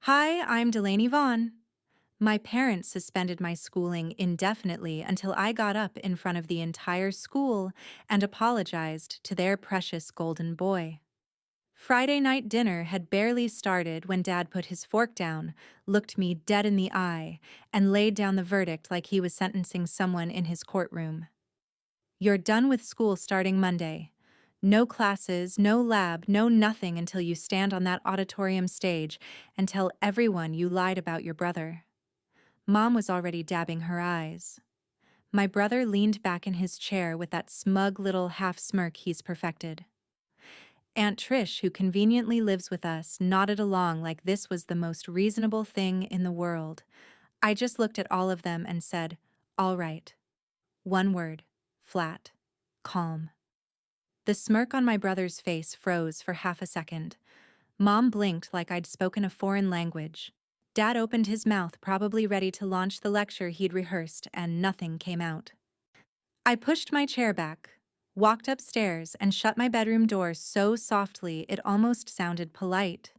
Hi, I'm Delaney Vaughn. My parents suspended my schooling indefinitely until I got up in front of the entire school and apologized to their precious golden boy. Friday night dinner had barely started when Dad put his fork down, looked me dead in the eye, and laid down the verdict like he was sentencing someone in his courtroom. You're done with school starting Monday. No classes, no lab, no nothing until you stand on that auditorium stage and tell everyone you lied about your brother. Mom was already dabbing her eyes. My brother leaned back in his chair with that smug little half smirk he's perfected. Aunt Trish, who conveniently lives with us, nodded along like this was the most reasonable thing in the world. I just looked at all of them and said, "All right." One word: flat, calm. The smirk on my brother's face froze for half a second. Mom blinked like I'd spoken a foreign language. Dad opened his mouth, probably ready to launch the lecture he'd rehearsed, and nothing came out. I pushed my chair back, walked upstairs, and shut my bedroom door so softly it almost sounded polite.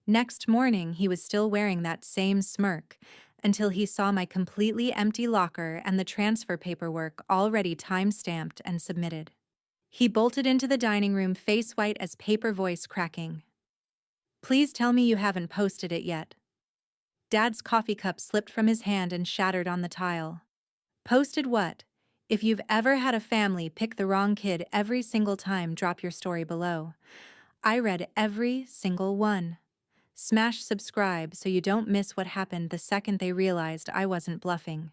Next morning, he was still wearing that same smirk, until he saw my completely empty locker and the transfer paperwork already time-stamped and submitted. He bolted into the dining room, face white as paper, voice cracking. "Please tell me you haven't posted it yet." Dad's coffee cup slipped from his hand and shattered on the tile. "Posted what? If you've ever had a family pick the wrong kid every single time, drop your story below." I read every single one. Smash subscribe so you don't miss what happened the second they realized I wasn't bluffing.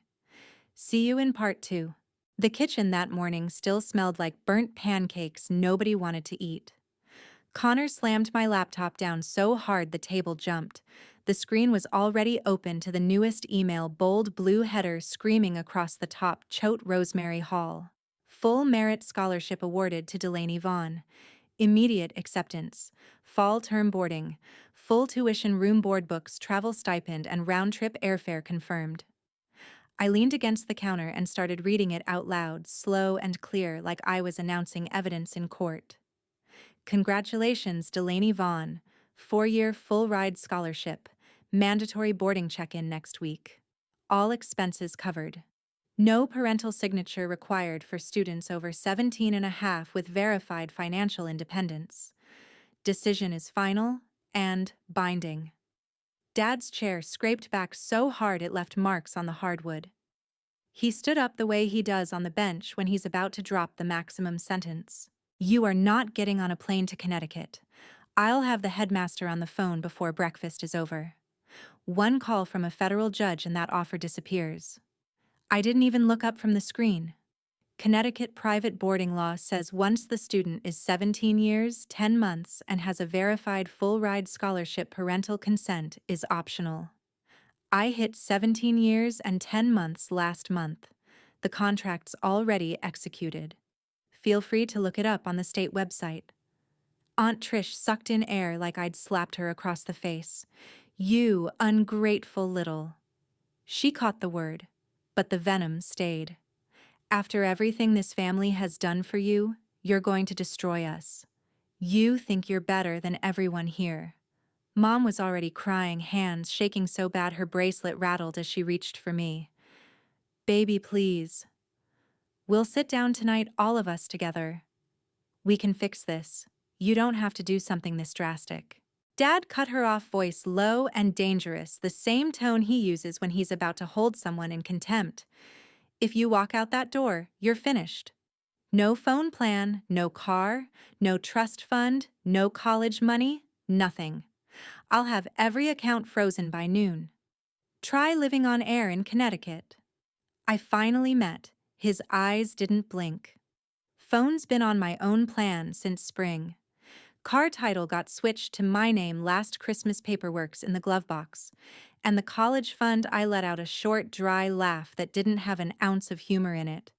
See you in part 2. The kitchen that morning still smelled like burnt pancakes nobody wanted to eat. Connor slammed my laptop down so hard the table jumped. The screen was already open to the newest email, bold blue header screaming across the top, Choate Rosemary Hall. Full merit scholarship awarded to Delaney Vaughn. Immediate acceptance. Fall term boarding. Full tuition, room, board, books, travel stipend, and round-trip airfare confirmed. I leaned against the counter and started reading it out loud, slow and clear, like I was announcing evidence in court. Congratulations, Delaney Vaughn. 4-year full-ride scholarship. Mandatory boarding check-in next week. All expenses covered. No parental signature required for students over 17 and a half with verified financial independence. Decision is final and binding. Dad's chair scraped back so hard it left marks on the hardwood. He stood up the way he does on the bench when he's about to drop the maximum sentence. "You are not getting on a plane to Connecticut. I'll have the headmaster on the phone before breakfast is over." One call from a federal judge and that offer disappears. I didn't even look up from the screen. Connecticut private boarding law says once the student is 17 years, 10 months, and has a verified full-ride scholarship, parental consent is optional. I hit 17 years and 10 months last month. The contract's already executed. Feel free to look it up on the state website. Aunt Trish sucked in air like I'd slapped her across the face. "You ungrateful little." She caught the word, but the venom stayed. "After everything this family has done for you, you're going to destroy us. You think you're better than everyone here." Mom was already crying, hands shaking so bad her bracelet rattled as she reached for me. "Baby, please. We'll sit down tonight, all of us together. We can fix this. You don't have to do something this drastic." Dad cut her off, voice low and dangerous, the same tone he uses when he's about to hold someone in contempt. "If you walk out that door, you're finished. No phone plan, no car, no trust fund, no college money, nothing. I'll have every account frozen by noon. Try living on air in Connecticut." I finally met. His eyes didn't blink. "Phone's been on my own plan since spring. Car title got switched to my name last Christmas, paperwork's in the glove box. And the college fund," I let out a short, dry laugh that didn't have an ounce of humor in it.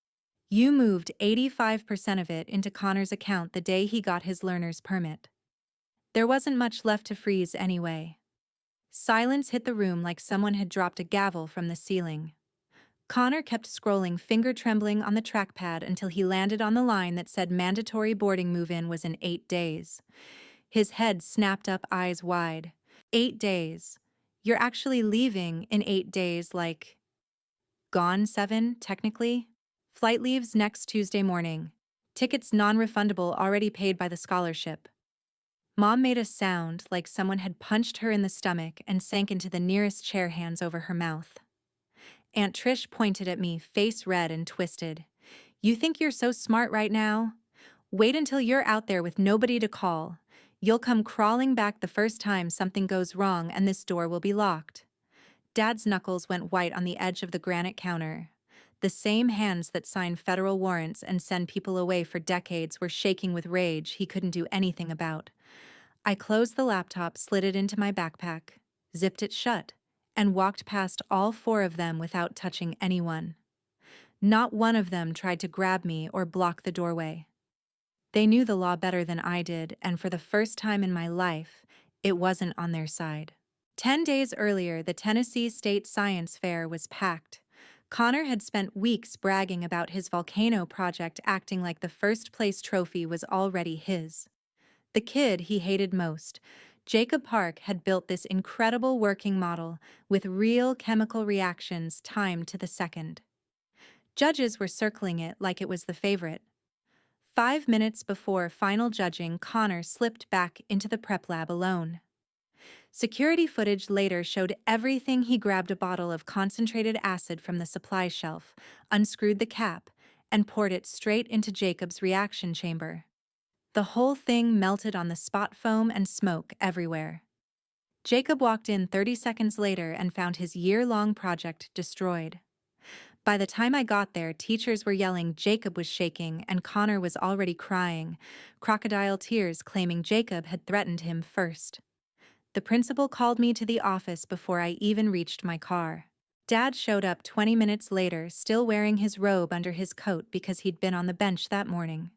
"You moved 85% of it into Connor's account the day he got his learner's permit. There wasn't much left to freeze anyway." Silence hit the room like someone had dropped a gavel from the ceiling. Connor kept scrolling, finger trembling on the trackpad until he landed on the line that said mandatory boarding move-in was in 8 days. His head snapped up, eyes wide. 8 days. You're actually leaving in 8 days, like, gone 7, technically. Flight leaves next Tuesday morning. Tickets non-refundable, already paid by the scholarship. Mom made a sound like someone had punched her in the stomach and sank into the nearest chair, hands over her mouth. Aunt Trish pointed at me, face red and twisted. You think you're so smart right now? Wait until you're out there with nobody to call. You'll come crawling back the first time something goes wrong and this door will be locked. Dad's knuckles went white on the edge of the granite counter. The same hands that sign federal warrants and send people away for decades were shaking with rage he couldn't do anything about. I closed the laptop, slid it into my backpack, zipped it shut, and walked past all 4 of them without touching anyone. Not one of them tried to grab me or block the doorway. They knew the law better than I did, and for the first time in my life, it wasn't on their side. 10 days earlier, the Tennessee State Science Fair was packed. Connor had spent weeks bragging about his volcano project, acting like the first place trophy was already his. The kid he hated most, Jacob Park, had built this incredible working model with real chemical reactions timed to the second. Judges were circling it like it was the favorite. 5 minutes before final judging, Connor slipped back into the prep lab alone. Security footage later showed everything. He grabbed a bottle of concentrated acid from the supply shelf, unscrewed the cap, and poured it straight into Jacob's reaction chamber. The whole thing melted on the spot, foam and smoke everywhere. Jacob walked in 30 seconds later and found his year-long project destroyed. By the time I got there, teachers were yelling Jacob was shaking and Connor was already crying, crocodile tears claiming Jacob had threatened him first. The principal called me to the office before I even reached my car. Dad showed up 20 minutes later, still wearing his robe under his coat because he'd been on the bench that morning.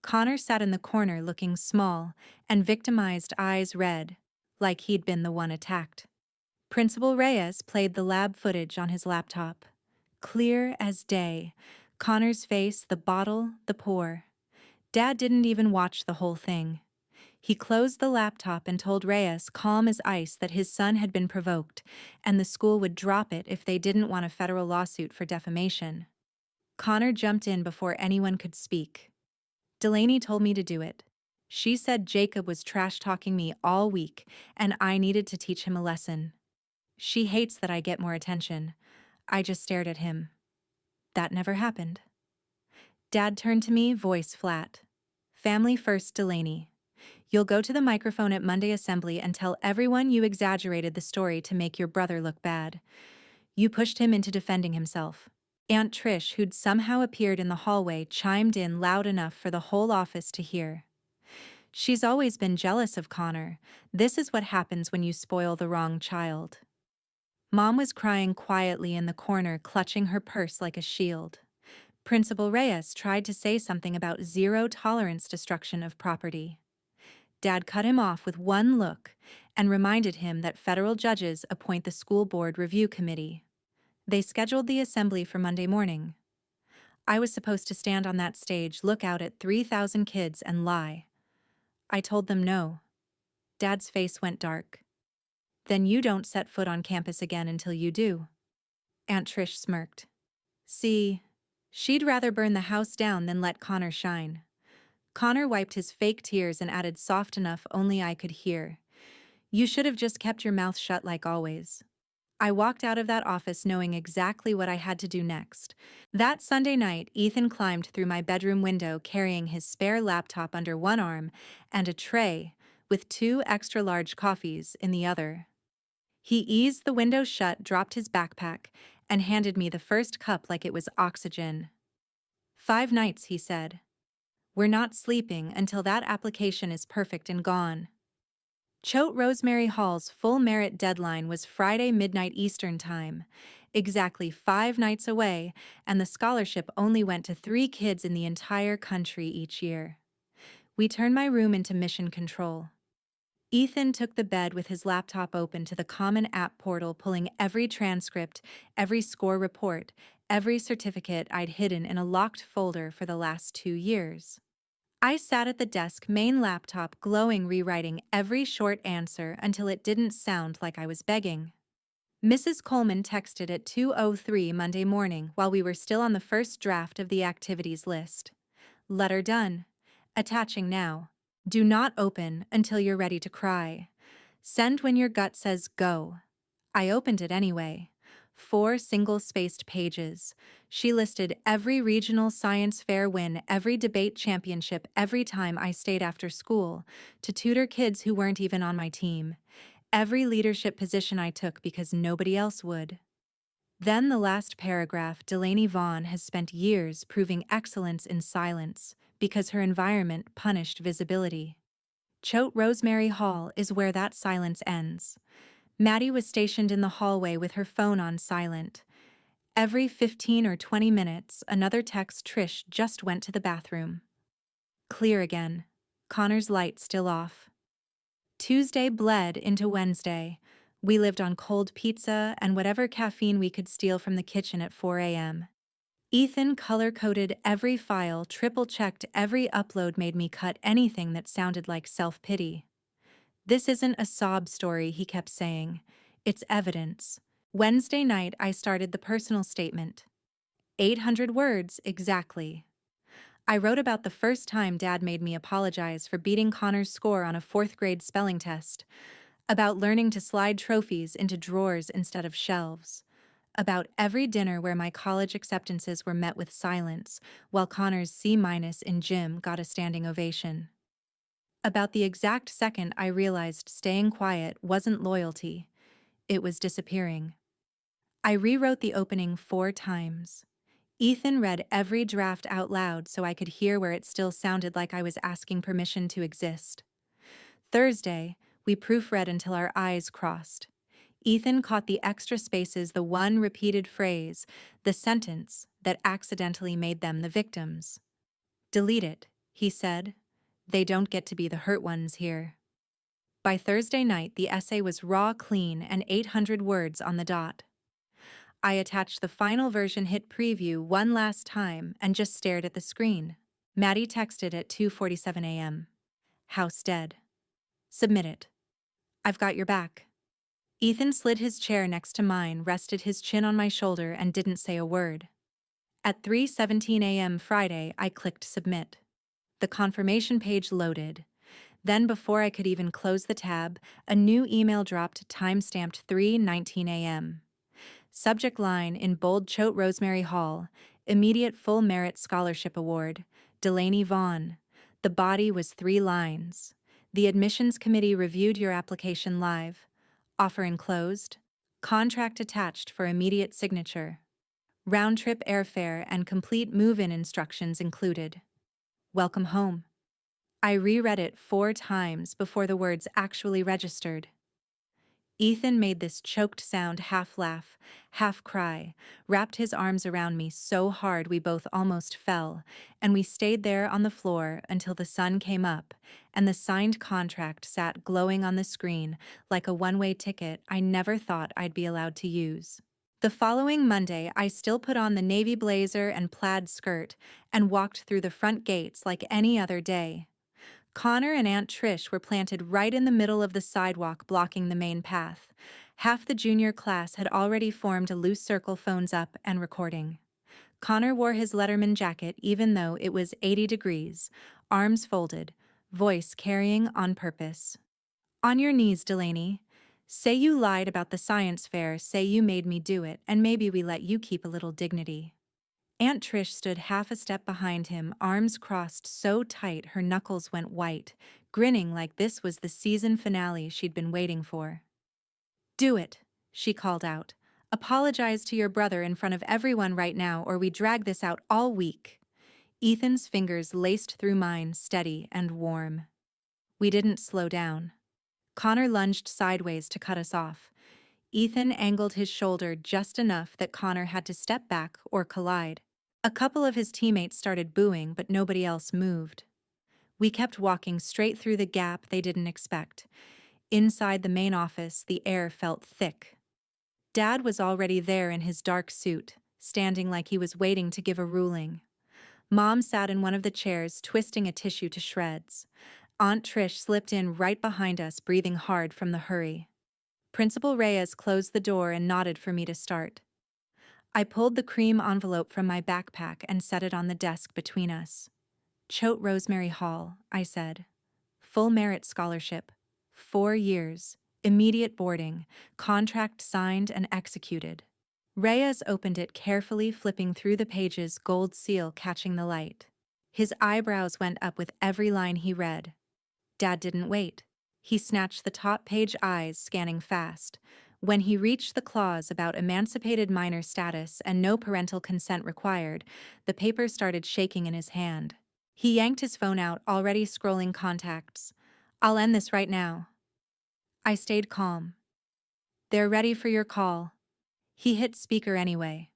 Connor sat in the corner looking small and victimized, eyes red, like he'd been the one attacked. Principal Reyes played the lab footage on his laptop. Clear as day. Connor's face, the bottle, the pour. Dad didn't even watch the whole thing. He closed the laptop and told Reyes, calm as ice, that his son had been provoked and the school would drop it if they didn't want a federal lawsuit for defamation. Connor jumped in before anyone could speak. Delaney told me to do it. She said Jacob was trash-talking me all week and I needed to teach him a lesson. She hates that I get more attention. I just stared at him. That never happened. Dad turned to me, voice flat. Family first, Delaney. You'll go to the microphone at Monday assembly and tell everyone you exaggerated the story to make your brother look bad. You pushed him into defending himself. Aunt Trish, who'd somehow appeared in the hallway, chimed in loud enough for the whole office to hear. She's always been jealous of Connor. This is what happens when you spoil the wrong child. Mom was crying quietly in the corner, clutching her purse like a shield. Principal Reyes tried to say something about zero-tolerance destruction of property. Dad cut him off with one look and reminded him that federal judges appoint the school board review committee. They scheduled the assembly for Monday morning. I was supposed to stand on that stage, look out at 3,000 kids, and lie. I told them no. Dad's face went dark. Then you don't set foot on campus again until you do. Aunt Trish smirked. See, she'd rather burn the house down than let Connor shine. Connor wiped his fake tears and added, soft enough only I could hear. You should have just kept your mouth shut like always. I walked out of that office knowing exactly what I had to do next. That Sunday night, Ethan climbed through my bedroom window carrying his spare laptop under one arm and a tray with 2 extra-large coffees in the other. He eased the window shut, dropped his backpack, and handed me the first cup like it was oxygen. 5 nights, he said. We're not sleeping until that application is perfect and gone. Choate Rosemary Hall's full merit deadline was Friday midnight Eastern Time, exactly 5 nights away, and the scholarship only went to 3 kids in the entire country each year. We turned my room into mission control. Ethan took the bed with his laptop open to the Common App portal, pulling every transcript, every score report, every certificate I'd hidden in a locked folder for the last 2 years. I sat at the desk, main laptop glowing, rewriting every short answer until it didn't sound like I was begging. Mrs. Coleman texted at 2:03 Monday morning while we were still on the first draft of the activities list. Letter done. Attaching now. Do not open until you're ready to cry. Send when your gut says go. I opened it anyway. 4 single-spaced pages. She listed every regional science fair win, every debate championship, every time I stayed after school to tutor kids who weren't even on my team, every leadership position I took because nobody else would. Then the last paragraph: Delaney Vaughn has spent years proving excellence in silence because her environment punished visibility. Choate Rosemary Hall is where that silence ends. Maddie was stationed in the hallway with her phone on silent. Every 15 or 20 minutes, another text: Trish just went to the bathroom. Clear again. Connor's light still off. Tuesday bled into Wednesday. We lived on cold pizza and whatever caffeine we could steal from the kitchen at 4 a.m. Ethan color-coded every file, triple-checked every upload, made me cut anything that sounded like self-pity. This isn't a sob story, he kept saying. It's evidence. Wednesday night, I started the personal statement. 800 words, exactly. I wrote about the first time Dad made me apologize for beating Connor's score on a 4th-grade spelling test, about learning to slide trophies into drawers instead of shelves, about every dinner where my college acceptances were met with silence, while Connor's C- in gym got a standing ovation. About the exact second I realized staying quiet wasn't loyalty, it was disappearing. I rewrote the opening 4 times. Ethan read every draft out loud so I could hear where it still sounded like I was asking permission to exist. Thursday, we proofread until our eyes crossed. Ethan caught the extra spaces, the one repeated phrase, the sentence that accidentally made them the victims. Delete it, he said. They don't get to be the hurt ones here. By Thursday night, the essay was raw, clean, and 800 words on the dot. I attached the final version, hit preview one last time, and just stared at the screen. Maddie texted at 2:47 a.m. House dead. Submit it. I've got your back. Ethan slid his chair next to mine, rested his chin on my shoulder, and didn't say a word. At 3:17 a.m. Friday, I clicked submit. The confirmation page loaded. Then, before I could even close the tab, a new email dropped, time-stamped 3:19 a.m. Subject line in bold: Choate Rosemary Hall, Immediate Full Merit Scholarship Award, Delaney Vaughn. The body was 3 lines. The admissions committee reviewed your application live. Offer enclosed. Contract attached for immediate signature. Round-trip airfare and complete move-in instructions included. Welcome home. I reread it 4 times before the words actually registered. Ethan made this choked sound, half laugh, half cry, wrapped his arms around me so hard we both almost fell, and we stayed there on the floor until the sun came up and the signed contract sat glowing on the screen like a one-way ticket I never thought I'd be allowed to use. The following Monday, I still put on the navy blazer and plaid skirt and walked through the front gates like any other day. Connor and Aunt Trish were planted right in the middle of the sidewalk, blocking the main path. Half the junior class had already formed a loose circle, phones up and recording. Connor wore his Letterman jacket even though it was 80 degrees, arms folded, voice carrying on purpose. On your knees, Delaney. Say you lied about the science fair, say you made me do it, and maybe we let you keep a little dignity. Aunt Trish stood half a step behind him, arms crossed so tight her knuckles went white, grinning like this was the season finale she'd been waiting for. Do it, she called out. Apologize to your brother in front of everyone right now, or we drag this out all week. Ethan's fingers laced through mine, steady and warm. We didn't slow down. Connor lunged sideways to cut us off. Ethan angled his shoulder just enough that Connor had to step back or collide. A couple of his teammates started booing, but nobody else moved. We kept walking straight through the gap they didn't expect. Inside the main office, the air felt thick. Dad was already there in his dark suit, standing like he was waiting to give a ruling. Mom sat in one of the chairs, twisting a tissue to shreds. Aunt Trish slipped in right behind us, breathing hard from the hurry. Principal Reyes closed the door and nodded for me to start. I pulled the cream envelope from my backpack and set it on the desk between us. Choate Rosemary Hall, I said. Full merit scholarship. 4 years. Immediate boarding. Contract signed and executed. Reyes opened it carefully, flipping through the pages, gold seal catching the light. His eyebrows went up with every line he read. Dad didn't wait. He snatched the top page, eyes scanning fast. When he reached the clause about emancipated minor status and no parental consent required, the paper started shaking in his hand. He yanked his phone out, already scrolling contacts. I'll end this right now. I stayed calm. They're ready for your call. He hit speaker anyway.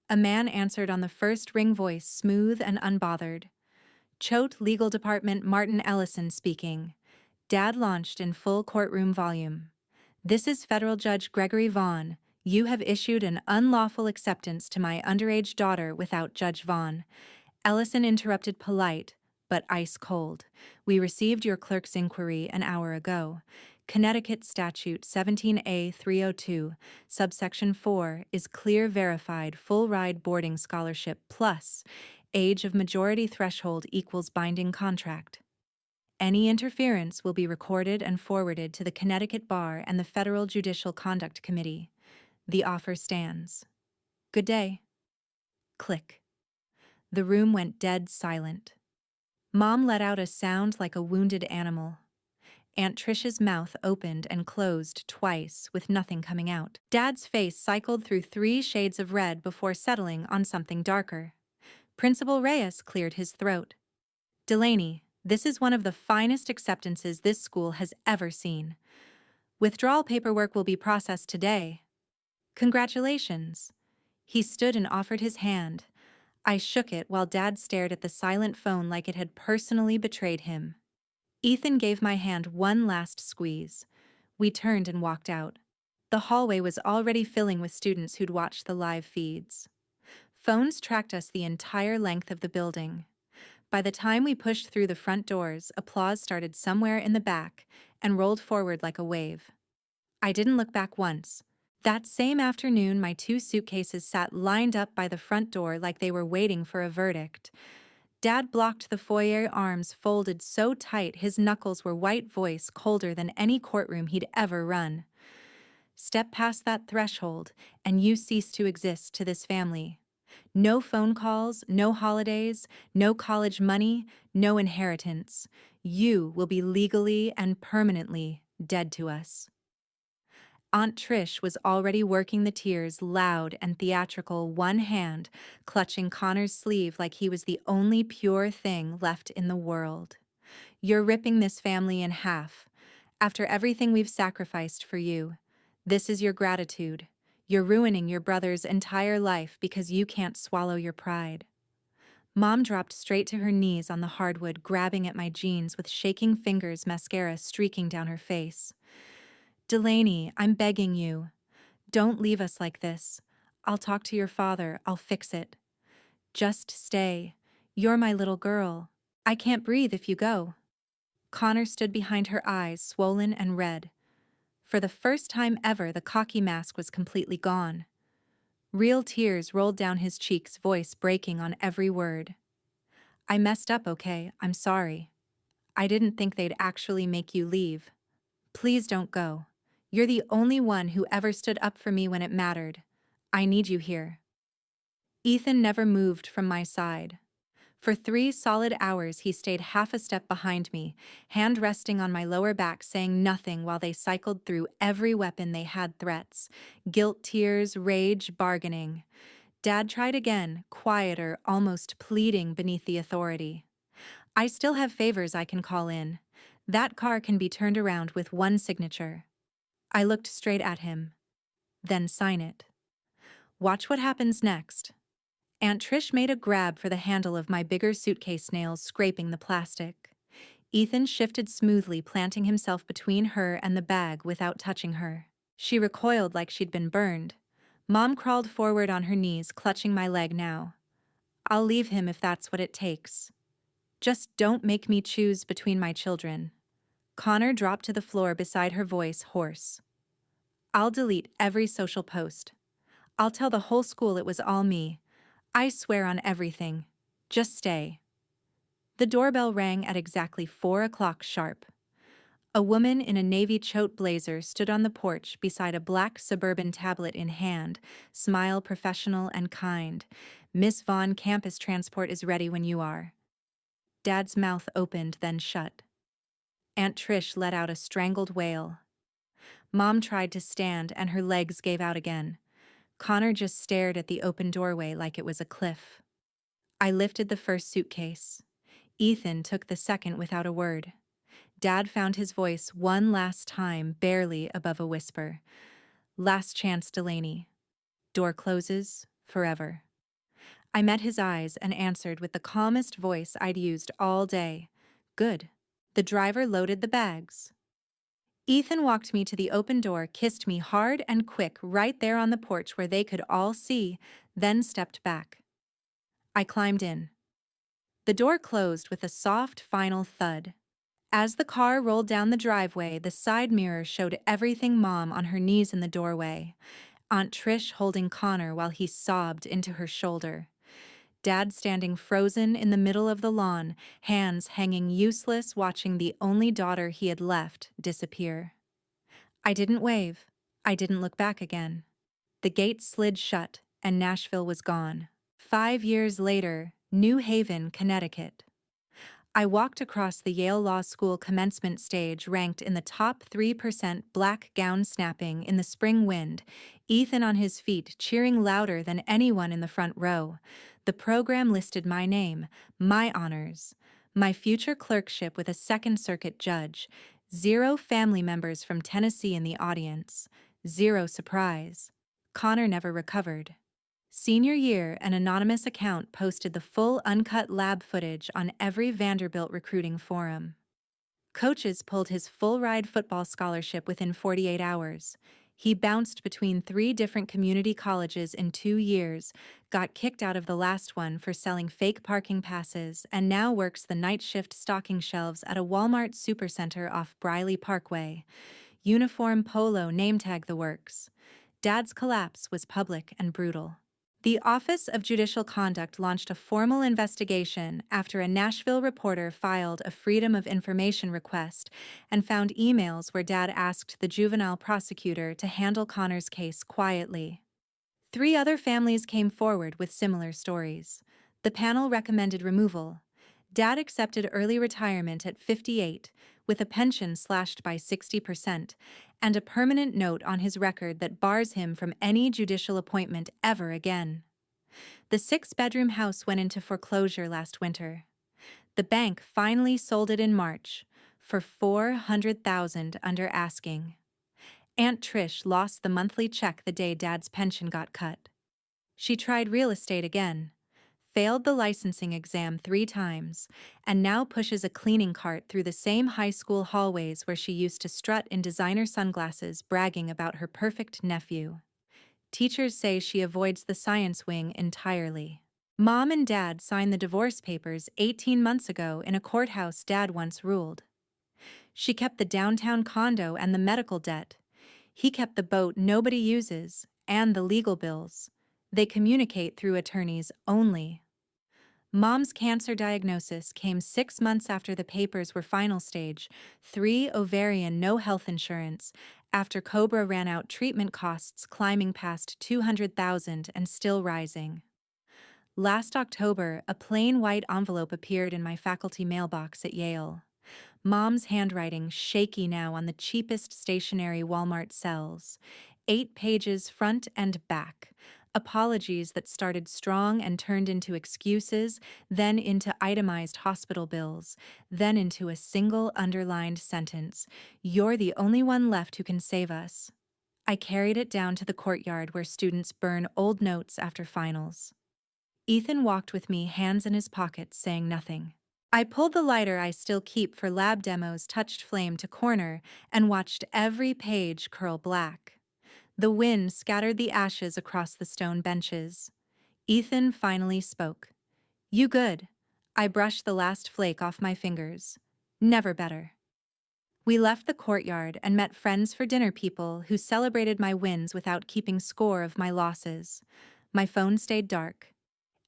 A man answered on the first ring, voice smooth and unbothered. Choate Legal Department, Martin Ellison speaking. Dad launched in full courtroom volume. This is Federal Judge Gregory Vaughn. You have issued an unlawful acceptance to my underage daughter without Judge Vaughn. Ellison interrupted, polite, but ice cold. We received your clerk's inquiry an hour ago. Connecticut Statute 17A 302, subsection 4, is clear, verified, full ride boarding scholarship plus age of majority threshold equals binding contract. Any interference will be recorded and forwarded to the Connecticut Bar and the Federal Judicial Conduct Committee. The offer stands. Good day. Click. The room went dead silent. Mom let out a sound like a wounded animal. Aunt Trish's mouth opened and closed twice with nothing coming out. Dad's face cycled through 3 shades of red before settling on something darker. Principal Reyes cleared his throat. Delaney, this is one of the finest acceptances this school has ever seen. Withdrawal paperwork will be processed today. Congratulations. He stood and offered his hand. I shook it while Dad stared at the silent phone like it had personally betrayed him. Ethan gave my hand one last squeeze. We turned and walked out. The hallway was already filling with students who'd watched the live feeds. Phones tracked us the entire length of the building. By the time we pushed through the front doors, applause started somewhere in the back and rolled forward like a wave. I didn't look back once. That same afternoon, my 2 suitcases sat lined up by the front door like they were waiting for a verdict. Dad blocked the foyer, arms folded so tight his knuckles were white, voice colder than any courtroom he'd ever run. Step past that threshold, and you cease to exist to this family. No phone calls, no holidays, no college money, no inheritance. You will be legally and permanently dead to us. Aunt Trish was already working the tears, loud and theatrical, one hand clutching Connor's sleeve like he was the only pure thing left in the world. You're ripping this family in half. After everything we've sacrificed for you, this is your gratitude. You're ruining your brother's entire life because you can't swallow your pride. Mom dropped straight to her knees on the hardwood, grabbing at my jeans with shaking fingers, mascara streaking down her face. Delaney, I'm begging you. Don't leave us like this. I'll talk to your father. I'll fix it. Just stay. You're my little girl. I can't breathe if you go. Connor stood behind her, eyes swollen and red. For the first time ever, the cocky mask was completely gone. Real tears rolled down his cheeks, voice breaking on every word. I messed up, okay? I'm sorry. I didn't think they'd actually make you leave. Please don't go. You're the only one who ever stood up for me when it mattered. I need you here. Ethan never moved from my side. For 3 solid hours he stayed half a step behind me, hand resting on my lower back, saying nothing while they cycled through every weapon they had, threats, guilt, tears, rage, bargaining. Dad tried again, quieter, almost pleading beneath the authority. I still have favors I can call in. That car can be turned around with one signature. I looked straight at him. Then sign it. Watch what happens next. Aunt Trish made a grab for the handle of my bigger suitcase, nails scraping the plastic. Ethan shifted smoothly, planting himself between her and the bag without touching her. She recoiled like she'd been burned. Mom crawled forward on her knees, clutching my leg now. I'll leave him if that's what it takes. Just don't make me choose between my children. Connor dropped to the floor beside her, voice hoarse. I'll delete every social post. I'll tell the whole school it was all me. I swear on everything. Just stay. The doorbell rang at exactly 4 o'clock sharp. A woman in a navy chote blazer stood on the porch beside a black Suburban tablet in hand, smile professional and kind. Miss Vaughn, campus transport is ready when you are. Dad's mouth opened, then shut. Aunt Trish let out a strangled wail. Mom tried to stand and her legs gave out again. Connor just stared at the open doorway like it was a cliff. I lifted the first suitcase. Ethan took the second without a word. Dad found his voice one last time, barely above a whisper. Last chance, Delaney. Door closes, forever. I met his eyes and answered with the calmest voice I'd used all day. Good. The driver loaded the bags. Ethan walked me to the open door, kissed me hard and quick right there on the porch where they could all see, then stepped back. I climbed in. The door closed with a soft, final thud. As the car rolled down the driveway, the side mirror showed everything: Mom on her knees in the doorway, Aunt Trish holding Connor while he sobbed into her shoulder, Dad standing frozen in the middle of the lawn, hands hanging useless, watching the only daughter he had left disappear. I didn't wave. I didn't look back again. The gate slid shut, and Nashville was gone. 5 years later, New Haven, Connecticut. I walked across the Yale Law School commencement stage, ranked in the top 3%, black gown snapping in the spring wind, Ethan on his feet cheering louder than anyone in the front row. The program listed my name, my honors, my future clerkship with a Second Circuit judge, 0 family members from Tennessee in the audience, 0 surprise. Connor never recovered. Senior year, an anonymous account posted the full uncut lab footage on every Vanderbilt recruiting forum. Coaches pulled his full-ride football scholarship within 48 hours. He bounced between 3 different community colleges in 2 years, got kicked out of the last one for selling fake parking passes, and now works the night shift stocking shelves at a Walmart supercenter off Briley Parkway. Uniform, polo, name tag, the works. Dad's collapse was public and brutal. The Office of Judicial Conduct launched a formal investigation after a Nashville reporter filed a Freedom of Information request and found emails where Dad asked the juvenile prosecutor to handle Connor's case quietly. 3 other families came forward with similar stories. The panel recommended removal. Dad accepted early retirement at 58, with a pension slashed by 60%, and a permanent note on his record that bars him from any judicial appointment ever again. The 6-bedroom house went into foreclosure last winter. The bank finally sold it in March for $400,000 under asking. Aunt Trish lost the monthly check the day Dad's pension got cut. She tried real estate again, failed the licensing exam 3 times, and now pushes a cleaning cart through the same high school hallways where she used to strut in designer sunglasses, bragging about her perfect nephew. Teachers say she avoids the science wing entirely. Mom and Dad signed the divorce papers 18 months ago in a courthouse Dad once ruled. She kept the downtown condo and the medical debt. He kept the boat nobody uses and the legal bills. They communicate through attorneys only. Mom's cancer diagnosis came 6 months after the papers were final stage, 3 ovarian, no health insurance, after Cobra ran out, treatment costs climbing past $200,000 and still rising. Last October, a plain white envelope appeared in my faculty mailbox at Yale. Mom's handwriting shaky now on the cheapest stationery Walmart sells. 8 pages front and back. Apologies that started strong and turned into excuses, then into itemized hospital bills, then into a single underlined sentence: "You're the only one left who can save us." I carried it down to the courtyard where students burn old notes after finals. Ethan walked with me, hands in his pockets, saying nothing. I pulled the lighter I still keep for lab demos, touched flame to corner, and watched every page curl black. The wind scattered the ashes across the stone benches. Ethan finally spoke. You good. I brushed the last flake off my fingers. Never better. We left the courtyard and met friends for dinner people who celebrated my wins without keeping score of my losses. My phone stayed dark.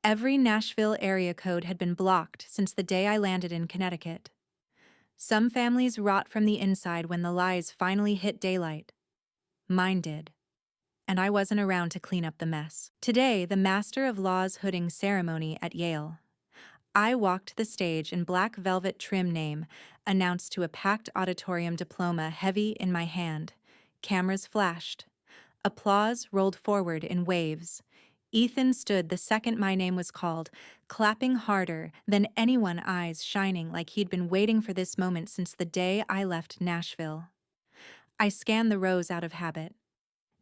Every Nashville area code had been blocked since the day I landed in Connecticut. Some families rot from the inside when the lies finally hit daylight. Mine did. And I wasn't around to clean up the mess. Today, the Master of Law's hooding ceremony at Yale. I walked the stage in black velvet trim name, announced to a packed auditorium, diploma heavy in my hand. Cameras flashed. Applause rolled forward in waves. Ethan stood the second my name was called, clapping harder than anyone, eyes shining like he'd been waiting for this moment since the day I left Nashville. I scanned the rows out of habit.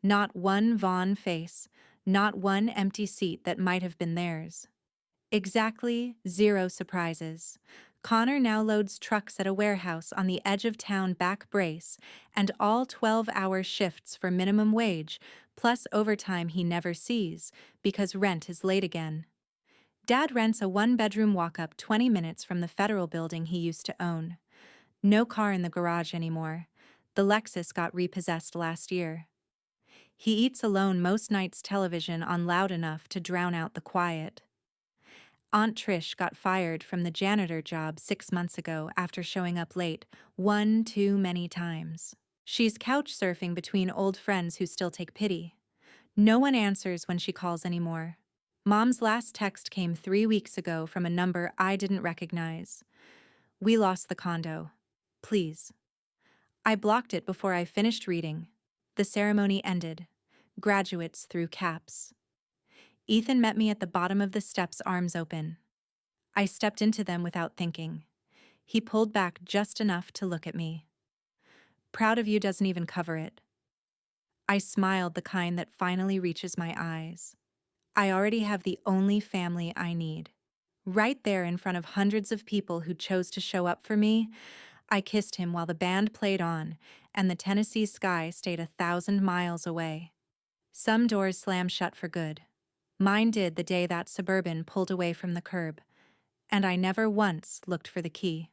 Not one Vaughn face, not one empty seat that might have been theirs. Exactly 0 surprises. Connor now loads trucks at a warehouse on the edge of town, back brace, and all 12-hour shifts for minimum wage, plus overtime he never sees, because rent is late again. Dad rents a 1-bedroom walk-up 20 minutes from the federal building he used to own. No car in the garage anymore. The Lexus got repossessed last year. He eats alone most nights, television on loud enough to drown out the quiet. Aunt Trish got fired from the janitor job 6 months ago after showing up late, one too many times. She's couch surfing between old friends who still take pity. No one answers when she calls anymore. Mom's last text came 3 weeks ago from a number I didn't recognize. We lost the condo. Please. I blocked it before I finished reading. The ceremony ended. Graduates threw caps. Ethan met me at the bottom of the steps, arms open. I stepped into them without thinking. He pulled back just enough to look at me. Proud of you doesn't even cover it. I smiled, the kind that finally reaches my eyes. I already have the only family I need. Right there in front of hundreds of people who chose to show up for me, I kissed him while the band played on, and the Tennessee sky stayed 1,000 miles away. Some doors slam shut for good. Mine did the day that Suburban pulled away from the curb, and I never once looked for the key.